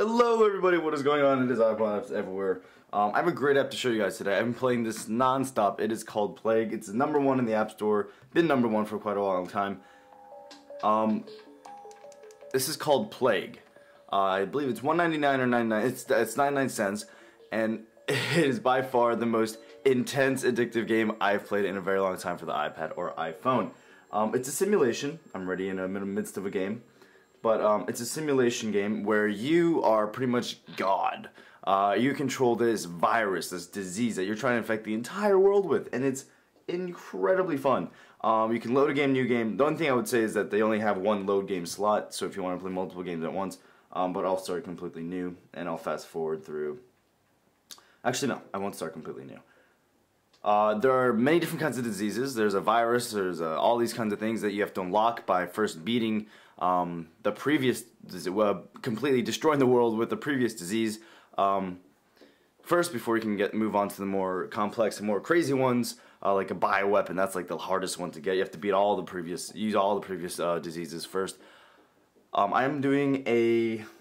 Hello everybody, what is going on? It is IpodAppsEverywhere. I have a great app to show you guys today. I've been playing this non-stop. It is called Plague. It's #1 in the App Store. Been #1 for quite a long time. This is called Plague. I believe it's $1.99 or 99. It's 99 cents, and it is by far the most intense, addictive game I've played in a very long time for the iPad or iPhone. It's a simulation. I'm already in the midst of a game. But it's a simulation game where you are pretty much God. You control this virus, this disease that you're trying to infect the entire world with, and it's incredibly fun. You can load a game, new game. The only thing I would say is that they only have one load game slot, so if you want to play multiple games at once, but I'll start completely new, and I'll fast forward through. Actually, no, I won't start completely new. There are many different kinds of diseases. There's a virus, there's all these kinds of things that you have to unlock by first beating the previous, completely destroying the world with the previous disease first before you can move on to the more complex and more crazy ones, like a bioweapon. That's like the hardest one to get. You have to beat all the previous, diseases first. I am doing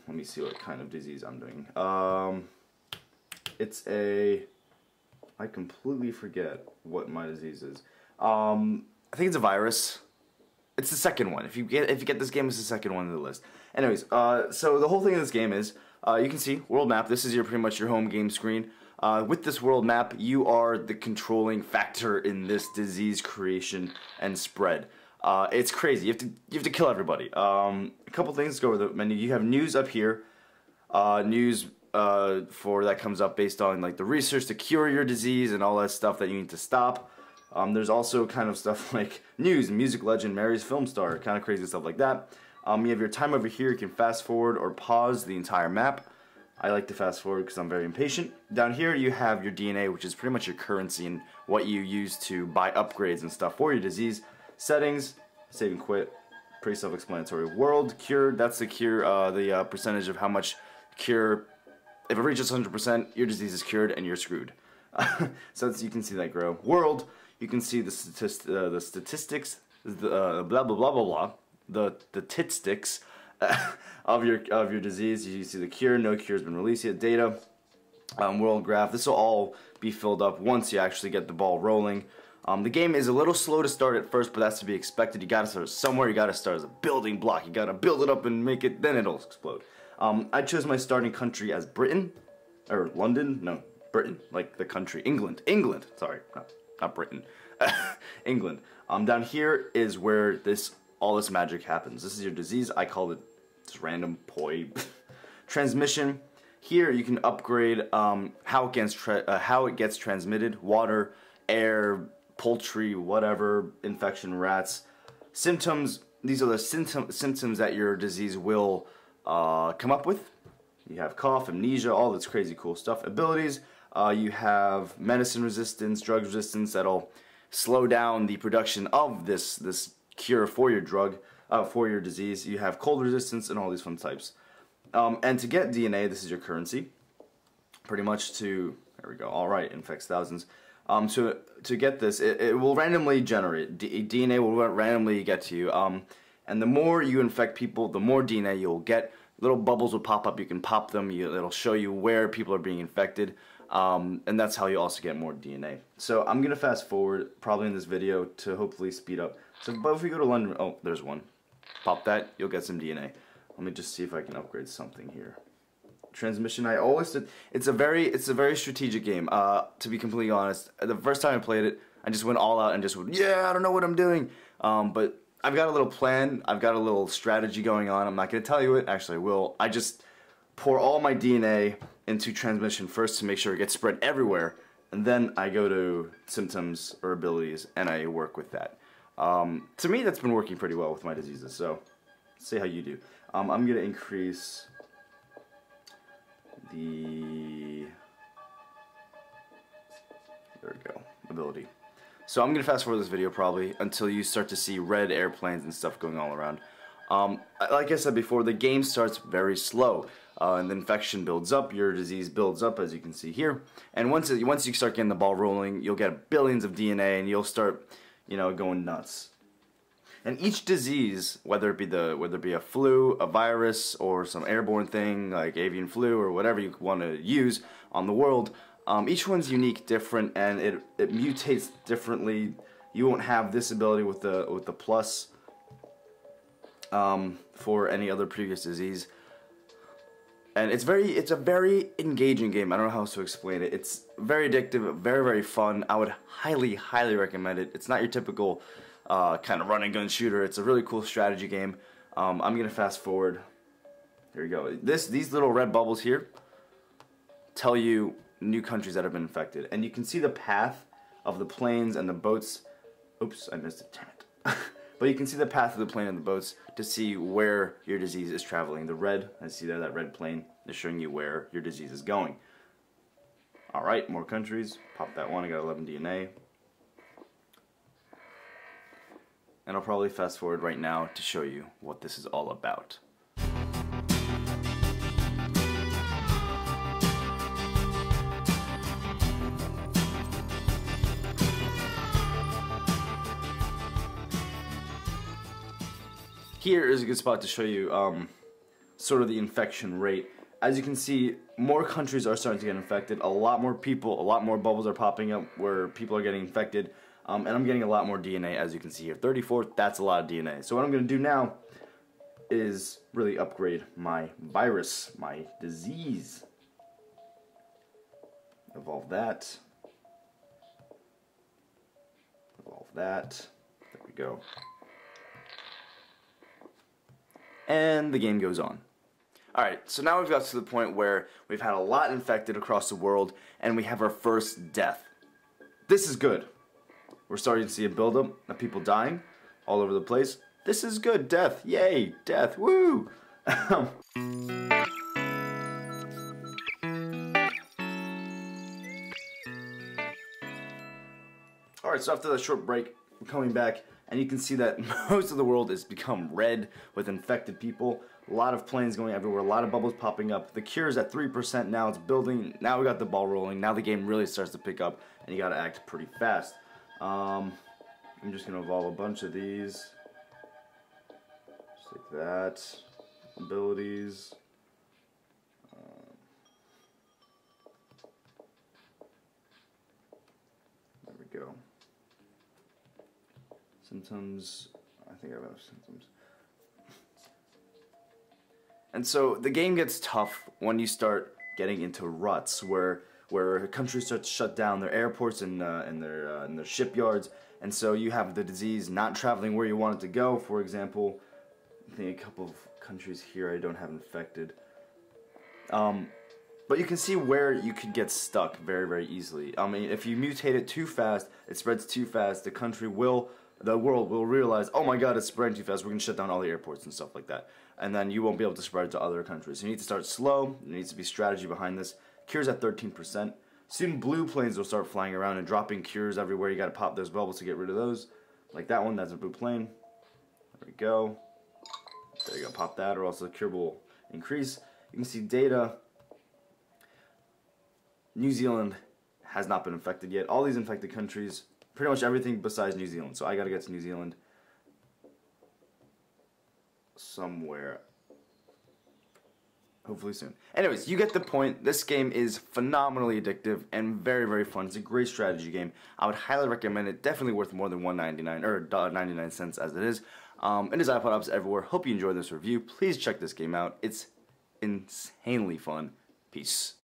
let me see what kind of disease I'm doing. It's I completely forget what my disease is. I think it's a virus. It's the second one. If you get this game, it's the second one on the list. Anyways, so the whole thing of this game is you can see world map. This is pretty much your home game screen. With this world map, you are the controlling factor in this disease creation and spread. It's crazy. You have to kill everybody. A couple things to go over the menu. You have news up here. News for that comes up based on like the research to cure your disease and all that stuff that you need to stop. There's also kind of stuff like news, music legend, Mary's film star, kind of crazy stuff like that. You have your time over here. You can fast forward or pause the entire map. I like to fast forward because I'm very impatient. Down here you have your DNA, which is pretty much your currency and what you use to buy upgrades and stuff for your disease. Settings, save and quit, pretty self-explanatory. World, cure, that's the cure, the percentage of how much cure. If it reaches 100%, your disease is cured and you're screwed. So you can see that grow. World, you can see the statistics, blah blah blah blah blah, the titsticks of your disease. You see the cure, no cure has been released yet. Data, world graph. This will all be filled up once you actually get the ball rolling. The game is a little slow to start at first, but that's to be expected. You gotta start somewhere. You gotta start as a building block. You gotta build it up and make it, then it'll explode. I chose my starting country as Britain, or London, no, Britain, like the country, England, sorry, not Britain, England. Down here is where all this magic happens. This is your disease. I called it just random poi. Transmission. Here you can upgrade how it gets transmitted: water, air, poultry, whatever, infection, rats. Symptoms. These are the symptoms that your disease will come up with. You have cough, amnesia, all this crazy cool stuff. Abilities, you have medicine resistance, drug resistance that'll slow down the production of this cure for your drug, for your disease. You have cold resistance and all these fun types. And to get DNA, this is your currency. Pretty much there we go, alright, infects thousands. To get this, it will randomly generate. DNA will randomly get to you. And the more you infect people, the more DNA you'll get. Little bubbles will pop up. You can pop them. It'll show you where people are being infected. And that's how you also get more DNA. So I'm going to fast forward probably in this video to hopefully speed up. So but if we go to London, oh, there's one. Pop that, you'll get some DNA. Let me just see if I can upgrade something here. Transmission, I always did. It's a very strategic game. To be completely honest, the first time I played it, I just went all out and just went, yeah, I don't know what I'm doing. But I've got a little plan, I've got a little strategy going on. I'm not going to tell you it, actually I will. I just pour all my DNA into transmission first to make sure it gets spread everywhere, and then I go to symptoms or abilities and I work with that. To me that's been working pretty well with my diseases, so let's see how you do. I'm going to increase there we go, ability. So I'm going to fast forward this video probably until you start to see red airplanes and stuff going all around. Like I said before, the game starts very slow. And the infection builds up, your disease builds up, as you can see here. And once you start getting the ball rolling, you'll get billions of DNA and you'll start, going nuts. And each disease, whether it be a flu, a virus, or some airborne thing like avian flu or whatever you want to use on the world, each one's unique, different, and it mutates differently. You won't have this ability with the plus for any other previous disease. And it's a very engaging game. I don't know how else to explain it. It's very addictive, very, very fun. I would highly, highly recommend it. It's not your typical kind of run and gun shooter. It's a really cool strategy game. I'm gonna fast forward. Here we go. These little red bubbles here tell you new countries that have been infected, and you can see the path of the planes and the boats. Oops, I missed it. Damn it. But you can see the path of the plane and the boats to see where your disease is traveling. The red, I see there, that red plane is showing you where your disease is going. Alright, more countries. Pop that one, I got 11 DNA. And I'll probably fast forward right now to show you what this is all about. Here is a good spot to show you sort of the infection rate. As you can see, more countries are starting to get infected. A lot more people, a lot more bubbles are popping up where people are getting infected. And I'm getting a lot more DNA, as you can see here. 34, that's a lot of DNA. So what I'm going to do now is really upgrade my virus, my disease. Evolve that. Evolve that. There we go. And the game goes on. Alright, so now we've got to the point where we've had a lot infected across the world, and we have our first death. This is good. We're starting to see a buildup of people dying all over the place. This is good. Death. Yay. Death. Woo! Alright, so after that short break, we're coming back, and you can see that most of the world has become red with infected people. A lot of planes going everywhere, a lot of bubbles popping up. The cure is at 3% now, it's building. Now we got the ball rolling. Now the game really starts to pick up, and you gotta act pretty fast. I'm just gonna evolve a bunch of these. Just like that. Abilities. There we go. Symptoms. I think I have symptoms. And so the game gets tough when you start getting into ruts where countries start to shut down their airports and their shipyards, and so you have the disease not traveling where you want it to go. For example, I think a couple of countries here I don't have infected. But you can see where you could get stuck very, very easily. I mean, if you mutate it too fast, it spreads too fast, the world will realize, oh my god, it's spreading too fast, we're going to shut down all the airports and stuff like that. And then you won't be able to spread it to other countries. So you need to start slow, there needs to be strategy behind this. Cure's at 13%. Soon blue planes will start flying around and dropping cures everywhere. You got to pop those bubbles to get rid of those. Like that one, that's a blue plane. There we go. There you go, pop that, or else the cure will increase. You can see data. New Zealand has not been infected yet. All these infected countries, pretty much everything besides New Zealand. So I gotta get to New Zealand somewhere. Hopefully soon. Anyways, you get the point. This game is phenomenally addictive and very, very fun. It's a great strategy game. I would highly recommend it. Definitely worth more than $1.99 or $1.99 as it is. It is IpodAppsEverywhere. Hope you enjoyed this review. Please check this game out. It's insanely fun. Peace.